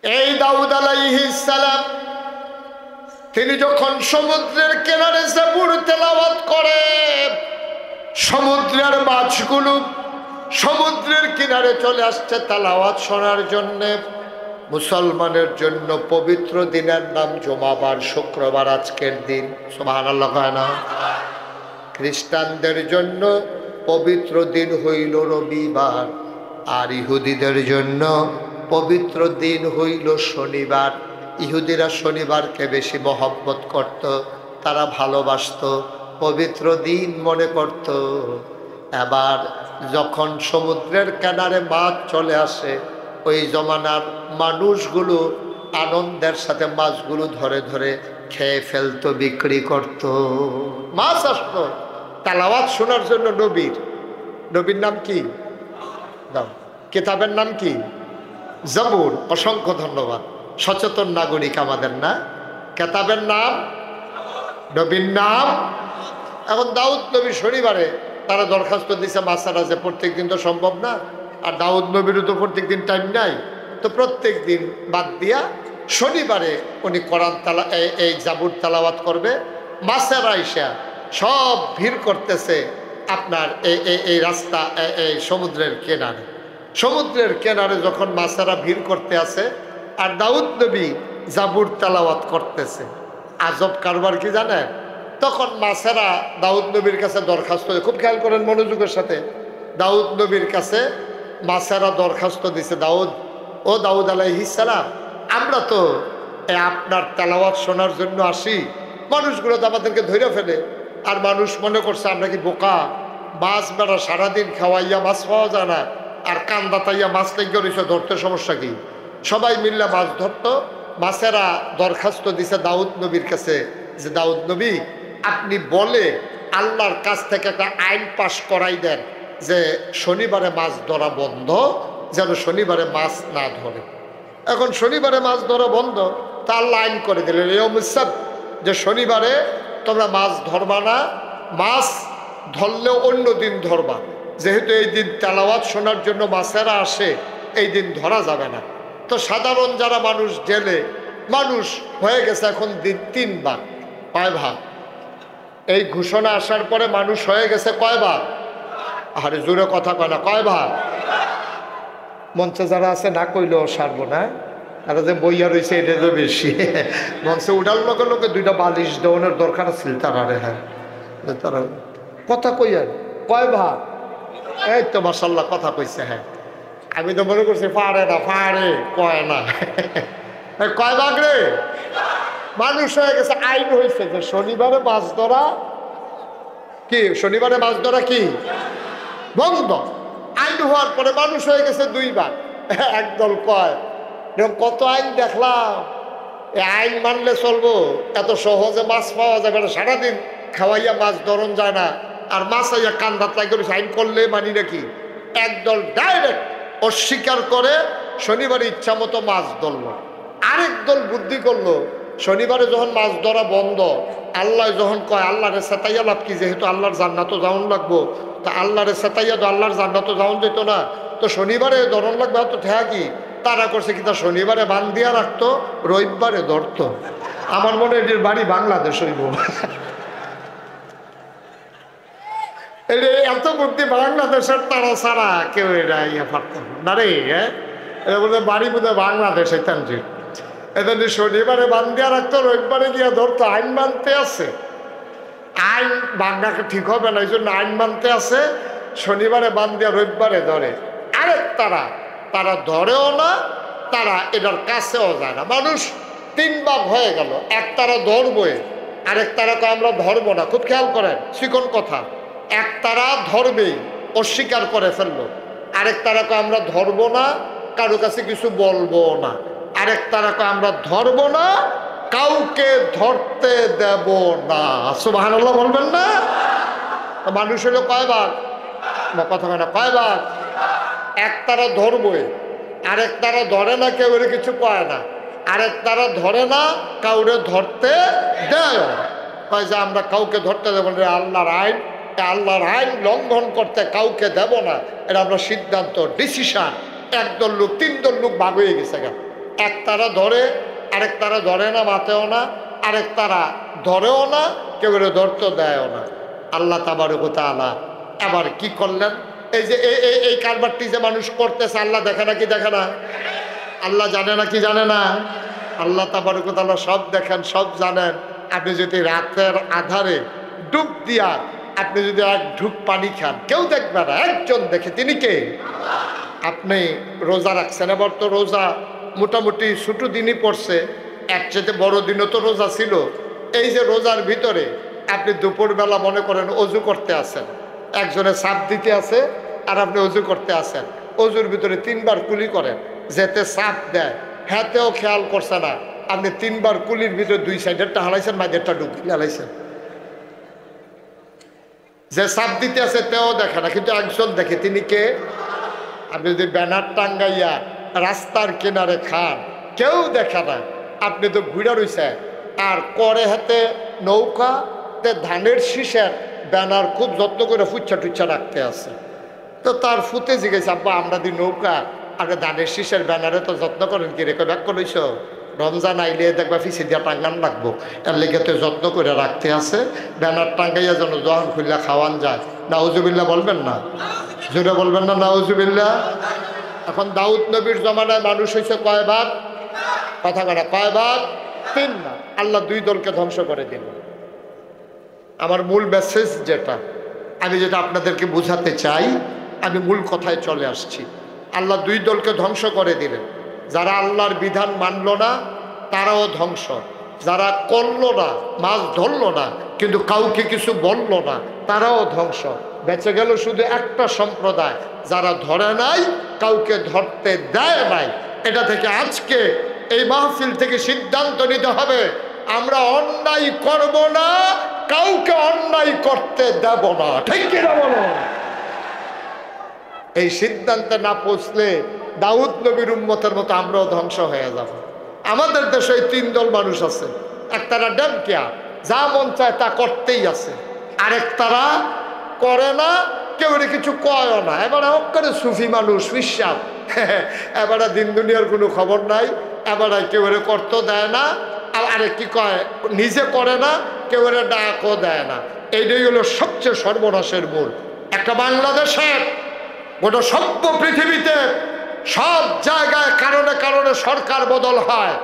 এই দাউদ আলাইহিস সালাম তিনি যখন সমুদ্রের কিনারে জাবুর তেলাওয়াত করে, সমুদ্রের মাছগুলো সমুদ্রের কিনারে চলে আসছে তেলাওয়াত শোনার জন্যে। মুসলমানের জন্য পবিত্র দিনের নাম জুমাবার, শুক্রবার আজকের দিন, সুবহানাল্লাহ কয় না? খ্রিস্টানদের জন্য পবিত্র দিন হইল রবিবার, আর ইহুদিদের জন্য পবিত্র দিন হইল শনিবার। ইহুদিরা শনিবারকে বেশি মহব্বত করত, তারা ভালোবাসত, পবিত্র দিন মনে করত। এবার যখন সমুদ্রের কিনারে মাছ চলে আসে, ওই জমানার মানুষগুলো আনন্দের সাথে মাছগুলো ধরে ধরে খেয়ে ফেলতো, বিক্রি করত। মাছ আসতো তেলাওয়াত শোনার জন্য। নবীর নাম কি? কিতাবের নাম কি? জাবুর। অসংখ্য ধন্যবাদ, সচেতন নাগরিক আমাদের না? কিতাবের নাম, নবীর নাম। এখন দাউদ নবী শনিবারে তারা দরখাস্ত দিছে মাসারা, যে প্রত্যেক দিন তো সম্ভব না, আর দাউদ নবীরও তো প্রত্যেক দিন টাইম নাই, তো প্রত্যেক দিন বাদ দিয়া শনিবারে উনি কোরআন এই জাবুর তেলাওয়াত করবে। মাছেরা আইসা সব ভিড় করতেছে আপনার এই রাস্তা, এই সমুদ্রের কিনারে। সমুদ্রের কিনারে যখন মাছেরা ভিড় করতে আছে আর দাউদ নবী জাবুর তেলাওয়াত করতেছে, আজব কারবার কি জানেন? তখন মাছেরা দাউদ নবীর কাছে দরখাস্ত, খুব খেয়াল করেন মনোযোগের সাথে, দাউদ নবীর কাছে মাছেরা দরখাস্ত দিছে, দাউদ আলাইহিস সালাম, আমরা তো আপনার তেলাওয়াত শোনার জন্য আসি, মানুষগুলো তো আমাদেরকে ধরে ফেলে, আর মানুষ মনে করছে আমরা কি বোকা? মাছ বেড়া সারাদিন খাওয়াইয়া মাছ পাওয়া যায় না, আর কান্দা তাইয়া মাছ লেগে রয়েছে, ধরতে সমস্যা কি? সবাই মিললে মাছ ধরতো। মাছেরা দরখাস্ত দিছে দাউদ নবীর কাছে যে দাউদ নবী, আপনি বলে আল্লাহর কাছ থেকে একটা আইন পাশ করাই দেন যে শনিবারে মাছ ধরা বন্ধ, যেন শনিবারে মাছ না ধরে। এখন শনিবারে মাছ ধরা বন্ধ, তা আল্লাহ আইন করে দিলেন ইয়মুস-সাbt, যে শনিবারে তোমরা মাছ ধরবা না, মাছ ধরলেও অন্য দিন ধরবা, যেহেতু এই দিন তেলাওয়াত শোনার জন্য মাছেরা আসে, এই দিন ধরা যাবে না। তো সাধারণ যারা মানুষ, জেলে মানুষ হয়ে গেছে এখন দিন 3 ভাগ, 5 ভাগ। এই ঘোষণা আসার পরে মানুষ হয়ে গেছে কয় ভাগ? আরে জোরে কথা কয় না, কয় ভাগ? মঞ্চে যারা আছে না কইলেও সারবো না, তারা যে বইয়া রয়েছে এটা তো বেশি। মঞ্চে উঠার লগে লগে 2টা বালিশ দেওয়ানোর দরকার ছিল তারা। হ্যাঁ, তারা কথা কইয়ার কয় ভাগ? এই তো মাশাআল্লাহ কথা কইছে। হ্যাঁ, আমি তো মনে করছি পারে না, পারে কয় না। কয় ভাগ রে? মানুষ হয়ে গেছে, আইন হয়েছে যে শনিবারে মাছ ধরা কি, শনিবারে মাছ ধরা কি বন্ধ। আইন হওয়ার পরে মানুষ হয়ে গেছে 2 ভাগ। একদল কয়, এরকম কত আইন দেখলাম, এই আইন মানলে চলবো? এত সহজে মাছ পাওয়া যাবে না, সারাদিন খাওয়াইয়া মাছ ধরন যায় না, আর মাছ আইয়া কান্দাত লাগে আইন করলে মানি নাকি? একদল ডাইরেক্ট অস্বীকার করে শনিবারে ইচ্ছা মতো মাছ ধরলো। আরেক দল বুদ্ধি করলো, শনিবারে যখন মাছ ধরা বন্ধ, আল্লাহ যখন কয় আল্লাহরে সেতাইয়া লাভ কি, যেহেতু আল্লাহর জান্নাতও যাওন লাগবো, তা আল্লাহরে সেতাইয়া তো আল্লাহর জান্নাতও যাওন যেত না, তো শনিবারে ধরন লাগবে, তো ঠেয়া কি তারা করছে কি, তা শনিবারে বান দিয়া রাখতো, রবিবারে ধরতো। আমার মনে এটির বাড়ি বাংলাদেশ হইব। এত বুদ্ধি বাংলাদেশের তারা ছাড়া কেউ এটা ইয়ে পারত না রে। এটা বলতে বাড়ি বোধহয় বাংলাদেশে তানজির, এটা শনিবারে বান দিয়া রাখতো, রবিবারে গিয়া ধরতো। আইন মানতে আছে, আইন বাংলাকে ঠিক হবে না, এই জন্য আইন মানতে আছে, শনিবারে বান দিয়া রবিবারে ধরে। আরেক তারা ধরেও না, তারা এটার কাছেও যায় না। মানুষ 3 ভাগ হয়ে গেল। এক তারা ধরবই, আরেক তারা আমরা ধরবো না। খুব খেয়াল করেন, চিকন কথা। এক তারা ধরবেই, অস্বীকার করে ফেললো। আরেক তারা আমরা ধরবো না, কারো কাছে কিছু বলবো না। আরেক তারা আমরা ধরবো না, কাউকে ধরতে দেব না। সুবহানাল্লাহ বলবেন না? মানুষ হলো কয় ভাগ? কথা হয় না, কয় ভাগ? এক তারা ধরবই, আরেক তারা ধরে না, কেউ কিছু কয় না। আরেক তারা ধরে না, কাউরে ধরতে দেয় না, কয় যে আমরা কাউকে ধরতে দেবো না, আল্লাহর আইন লঙ্ঘন করতে কাউকে দেব না, এটা আমরা সিদ্ধান্ত, ডিসিশন। 1 দল লোক 3 দল লোক ভাগ হয়ে গেছে। এক তারা ধরে, আরেক তারা ধরে না, মাতেও না, আরেক তারা ধরেও না, কেউ ধরতে দেয়ও না। আল্লাহ তাবারক ওয়া তাআলা এবার কি করলেন? এই যে এই কারবারটি যে মানুষ করতেছে, আল্লাহ দেখে না কি দেখে না? আল্লাহ জানে না কি জানে না? আল্লাহ তাবারক ওয়া তাআলা সব দেখেন, সব জানেন। আপনি যদি রাতের আধারে ডুব দিয়া আপনি যদি এক ঢুক পানি খান, কেউ দেখবে না, একজন দেখে, তিনি কে? আপনি রোজা রাখছেন, এবার তো রোজা মোটামুটি ছোটো দিনই পড়ছে, এক চাইতে বড় দিনও তো রোজা ছিল। এই যে রোজার ভিতরে আপনি দুপুরবেলা মনে করেন অজু করতে আসেন, একজনে সাপ দিতে আছে আর আপনি অজু করতে আসেন, অজুর ভিতরে 3 বার কুলি করেন, যেতে সাপ দেয় হ্যাঁতেও খেয়াল করছে না, আপনি 3 বার কুলির ভিতরে 2 সাইডেরটা হালাইছেন, মাঝেরটা ঢুকিয়ে হালাইছেন। যে সাপ দিতে আছে তেও দেখে না, কিন্তু একজন দেখে, তিনি কে? আপনি যদি ব্যানার টাঙ্গাইয়া রাস্তার কিনারে খান, কেউ দেখে না, আপনি তো ঘুরে রয়েছেন। আর করে হাতে নৌকাতে ধানের শীষের ব্যানার খুব যত্ন করে ফুচ্ছা টুচ্ছা রাখতে আছে। তো তার ফুতে জিজ্ঞেস, আব্বা আমরা দি নৌকা আগে ধানের শীষের ব্যানারে তো যত্ন করেন কি রেখে ব্যাক করেছ? রমজান আইলে দেখবা ফিসে দিয়া টাঙ্গান লাগবো, এর লেগে তো যত্ন করে রাখতে আছে, ব্যানার টাঙ্গাইয়া যেন জহান খুললা খাওয়ান যায়। নাউজুবিল্লাহ বলবেন না? জোরে বলবেন না নাউজুবিল্লাহ? এখন দাউদ নবীর জমানায় মানুষ হয়েছে কয় ভাগ? কথা কয়, কয় ভাগ? 3 ভাগ। আল্লাহ 2 দলকে ধ্বংস করে দিল। আমার মূল মেসেজ যেটা, আমি যেটা আপনাদেরকে বোঝাতে চাই, আমি মূল কথায় চলে আসছি। আল্লাহ 2 দলকে ধ্বংস করে দিলেন। যারা আল্লাহর বিধান মানল না তারাও ধ্বংস, যারা করল না, মাছ ধরল না কিন্তু কাউকে কিছু বলল না তারাও ধ্বংস। বেঁচে গেল শুধু একটা সম্প্রদায়, যারা ধরে নাই, কাউকে ধরতে দেয় নাই। এটা থেকে আজকে এই মাহফিল থেকে সিদ্ধান্ত নিতে হবে, আমরা অন্যায় করব না, কাউকে অন্যায় করতে দেব না। ঠিক কিনা বলো? এই সিদ্ধান্তে না পৌঁছলে দাউদ নবীর উম্মতের মতো আমরাও ধ্বংস হয়ে যাব। আমাদের দেশে 3 দল মানুষ আছে, একতারা ডেমকিয়া, যা মন চায় তা করতেই আছে, আরেক তারা করে না, কেউ কিছু কয়ও না। এবার হোক করে সুফি মানুষ, বিশ্বাস, এবারে দিন দুনিয়ার কোনো খবর নাই, এবারে কেউ করতে দেয় না, আর আরেক কি কয়, নিজে করে না, কেউ ডাকও দেয় না। এইটাই হলো সবচেয়ে সর্বনাশের মূল। একটা বাংলাদেশের গোটা সভ্য পৃথিবীতে সব জায়গায় কারণে কারণে সরকার বদল হয়।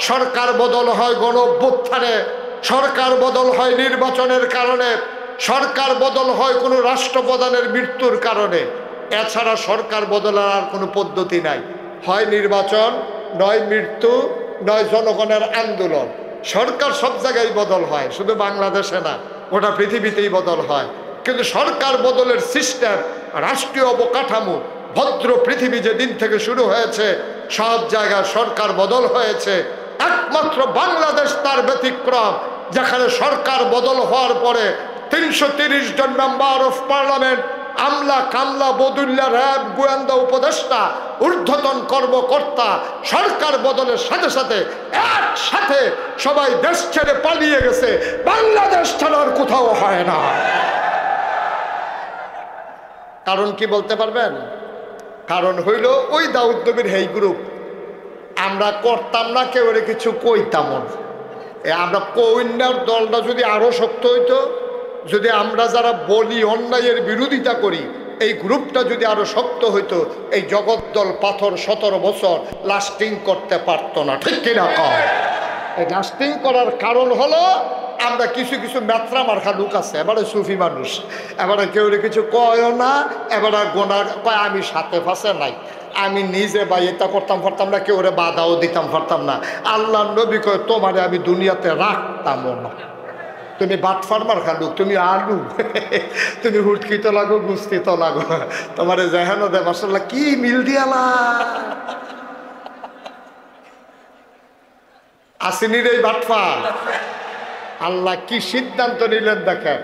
সরকার বদল হয় গণ অভ্যুত্থানে, সরকার বদল হয় নির্বাচনের কারণে, সরকার বদল হয় কোনো রাষ্ট্রপ্রধানের মৃত্যুর কারণে। এছাড়া সরকার বদলের আর কোনো পদ্ধতি নাই। হয় নির্বাচন, নয় মৃত্যু, নয় জনগণের আন্দোলন। সরকার সব জায়গায় বদল হয়, শুধু বাংলাদেশে না, গোটা পৃথিবীতেই বদল হয়। কিন্তু সরকার বদলের সিস্টেম, রাষ্ট্রীয় অবকাঠামো, ভদ্র পৃথিবী যেদিন থেকে শুরু হয়েছে সব জায়গায় সরকার বদল হয়েছে। একমাত্র বাংলাদেশ তার ব্যতিক্রম, যেখানে সরকার বদল হওয়ার পরে 330 জন মেম্বার অফ পার্লামেন্ট, আমলা কামলা বদুল্লা, র্যাব, গোয়েন্দা, উপদেষ্টা, ঊর্ধ্বতন কর্মকর্তা সরকার বদলের সাথে সাথে একসাথে সবাই দেশ ছেড়ে পালিয়ে গেছে। বাংলাদেশ ছাড়ার কোথাও হয় না। কারণ কি বলতে পারবেন? কারণ হইল ওই দাউদ নবীর হেই গ্রুপ। আমরা করতাম না, কেউ কিছু কইতাম না। আমরা কন্যার দলটা যদি আরো শক্ত হইতো, যদি আমরা যারা বলি অন্যায়ের বিরোধিতা করি, এই গ্রুপটা যদি আরো শক্ত হইতো, এই জগদ্দল পাথর 17 বছর লাস্টিং করতে পারতো না। ঠিক কিনা কয়? এই লাস্টিং করার কারণ হলো আমরা কিছু কিছু ম্যাত্রা মার্খা লোক আছে, এবারে সুফি মানুষ, এবারে কেউ কিছু কয়ও না, এবারে গোনা কয় আমি সাথে ফাঁসে নাই, আমি নিজে বা এটা করতাম পারতাম না, কেউ বাধাও দিতাম পারতাম না। আল্লাহ নবী কয় তোমারে আমি দুনিয়াতে রাখতামও না। তুমি বাটফার মার্খা লোক, তুমি আলু, তুমি হুটকি তো লাগো, গুস্তি তো লাগো, তোমারে যেহেন দে মাসাল্লাহ কি মিল দিয়ালা আসিনির এই বাটফা। আল্লাহ কি সিদ্ধান্ত নিলেন দেখেন।